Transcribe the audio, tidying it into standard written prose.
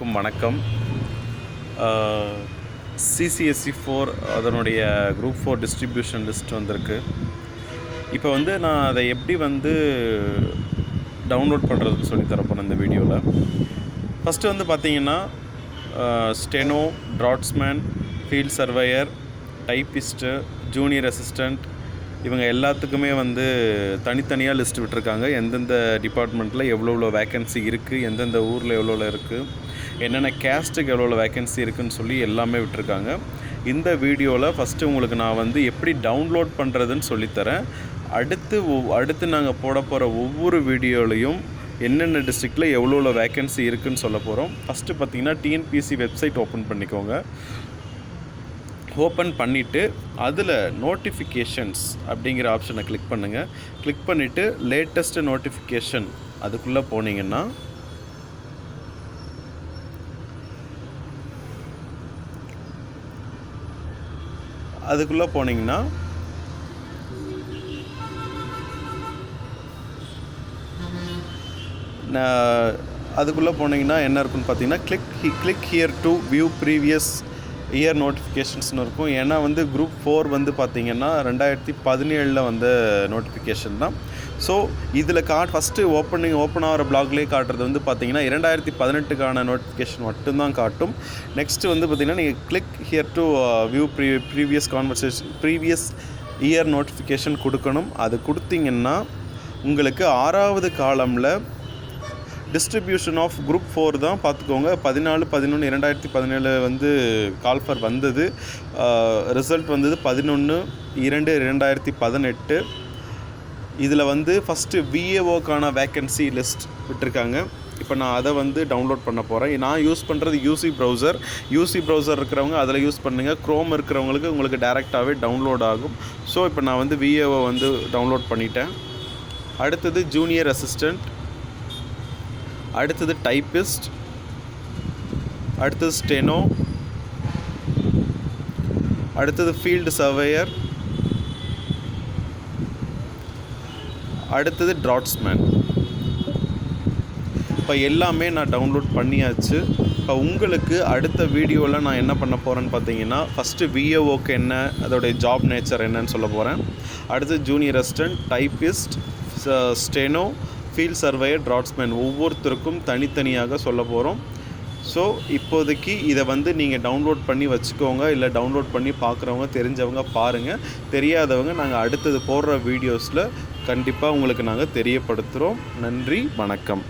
அனைவருக்கும் வணக்கம். சிசிஎஸ்சி 4 அதனுடைய குரூப் 4 டிஸ்ட்ரிபியூஷன் லிஸ்ட் வந்திருக்கு. இப்போ நான் அதை எப்படி டவுன்லோட் பண்ணுறதுன்னு சொல்லி தரப்போகிறேன் இந்த வீடியோவில். ஃபஸ்ட்டு பார்த்தீங்கன்னா steno, draughtsman, field surveyor, typist, junior assistant இவங்க எல்லாத்துக்குமே தனித்தனியாக லிஸ்ட் விட்டுருக்காங்க. எந்தெந்த டிபார்ட்மெண்ட்டில் எவ்வளோ வேக்கன்சி இருக்குது, எந்தெந்த ஊரில் எவ்வளோ இருக்குது, என்னென்ன கேஸ்ட்டுக்கு எவ்வளோ வேக்கன்சி இருக்குதுன்னு சொல்லி எல்லாமே விட்டுருக்காங்க. இந்த வீடியோவில் ஃபஸ்ட்டு உங்களுக்கு நான் எப்படி டவுன்லோட் பண்ணுறதுன்னு சொல்லித்தரேன். அடுத்து நாங்கள் போட போகிற ஒவ்வொரு வீடியோலையும் என்னென்ன டிஸ்ட்ரிக்டில் எவ்வளோ வேக்கன்சி இருக்குதுன்னு சொல்ல போகிறோம். ஃபஸ்ட்டு பார்த்திங்கன்னா டிஎன்பிஎஸ்சி வெப்சைட் ஓப்பன் பண்ணிக்கோங்க. ஓப்பன் பண்ணிவிட்டு அதில் நோட்டிஃபிகேஷன்ஸ் அப்படிங்கிற ஆப்ஷனை கிளிக் பண்ணுங்கள். கிளிக் பண்ணிவிட்டு லேட்டஸ்ட் நோட்டிஃபிகேஷன் அதுக்குள்ளே போனீங்கன்னா என்ன இருக்குன்னு பார்த்தீங்கன்னா click here to view previous year நோட்டிஃபிகேஷன்ஸ்னு இருக்கும். ஏன்னா குரூப் 4 பார்த்திங்கன்னா 2017 வந்த நோட்டிஃபிகேஷன் தான். ஸோ இதில் ஃபஸ்ட்டு ஓப்பன் ஆகிற பிளாக்லேயே காட்டுறது பார்த்திங்கன்னா 2018க்கான நோட்டிஃபிகேஷன் மட்டும்தான் காட்டும். நெக்ஸ்ட்டு பார்த்திங்கன்னா நீங்கள் click here to view previous year notification கொடுக்கணும். அது கொடுத்திங்கன்னா உங்களுக்கு 6வது காலமில் டிஸ்ட்ரிபியூஷன் ஆஃப் குரூப் 4 தான் பார்த்துக்கோங்க. 14/11/2017 கால்ஃபர் வந்தது. ரிசல்ட் 11/2/2018. இதில் ஃபஸ்ட்டு விஏஓக்கான வேக்கன்சி லிஸ்ட் விட்டுருக்காங்க. இப்போ நான் அதை டவுன்லோட் பண்ண போகிறேன். நான் யூஸ் பண்ணுறது யூசி ப்ரௌசர் இருக்கிறவங்க அதில் யூஸ் பண்ணுங்கள். க்ரோம் இருக்கிறவங்களுக்கு உங்களுக்கு டைரெக்டாகவே டவுன்லோட் ஆகும். ஸோ இப்போ நான் விஏஓ டவுன்லோட் பண்ணிட்டேன். அடுத்தது ஜூனியர் அசிஸ்டண்ட், அடுத்தது டைப்பிஸ்ட், அடுத்தது ஸ்டெனோ, அடுத்தது ஃபீல்டு சர்வேயர், அடுத்தது ட்ராட்ஸ்மேன். இப்போ எல்லாமே நான் டவுன்லோட் பண்ணியாச்சு. இப்போ உங்களுக்கு அடுத்த வீடியோவில் நான் என்ன பண்ண போகிறேன்னு பார்த்தீங்கன்னா ஃபஸ்ட்டு விஏஓக்கு என்ன, அதோடைய ஜாப் நேச்சர் என்னன்னு சொல்ல போகிறேன். அடுத்து junior assistant, typist, steno, field surveyor, draughtsman ஒவ்வொருத்தருக்கும் தனித்தனியாக சொல்ல போகிறோம். ஸோ இப்போதைக்கு இதை நீங்கள் டவுன்லோட் பண்ணி வச்சுக்கோங்க. இல்லை டவுன்லோட் பண்ணி பார்க்குறவங்க தெரிஞ்சவங்க பாருங்கள். தெரியாதவங்க நாங்கள் அடுத்தது போடுற வீடியோஸில் கண்டிப்பாக உங்களுக்கு நாங்கள் தெரியப்படுத்துகிறோம். நன்றி, வணக்கம்.